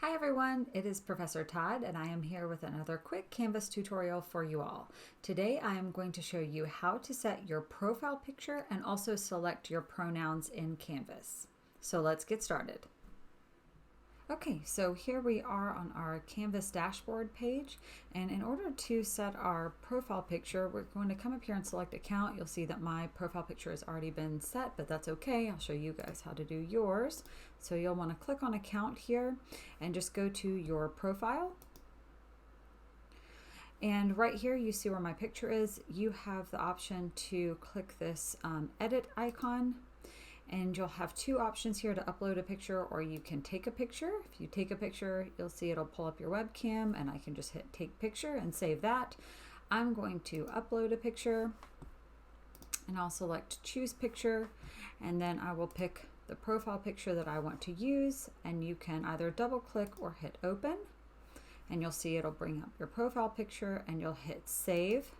Hi everyone, it is Professor Todd and I am here with another quick Canvas tutorial for you all. Today I am going to show you how to set your profile picture and also select your pronouns in Canvas. So let's get started. Okay, so here we are on our Canvas dashboard page, and in order to set our profile picture, we're going to come up here and select account. You'll see that my profile picture has already been set, but that's okay. I'll show you guys how to do yours. So you'll want to click on account here and just go to your profile. And right here you see where my picture is. You have the option to click this edit icon. And you'll have two options here to upload a picture, or you can take a picture. If you take a picture, you'll see it'll pull up your webcam and I can just hit take picture and save that. I'm going to upload a picture and I'll select choose picture, and then I will pick the profile picture that I want to use, and you can either double click or hit open, and you'll see it'll bring up your profile picture and you'll hit save.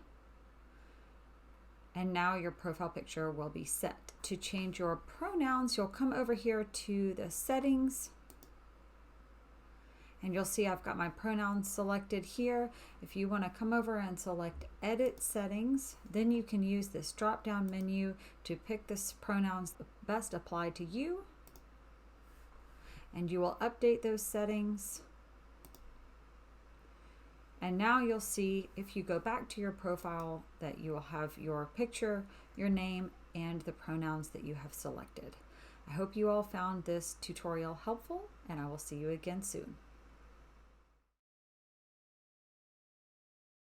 And now your profile picture will be set. To change your pronouns, you'll come over here to the settings, and you'll see I've got my pronouns selected here. If you want to come over and select edit settings, then you can use this drop down menu to pick the pronouns best apply to you, and you will update those settings. And now you'll see, if you go back to your profile, that you will have your picture, your name, and the pronouns that you have selected. I hope you all found this tutorial helpful, and I will see you again soon.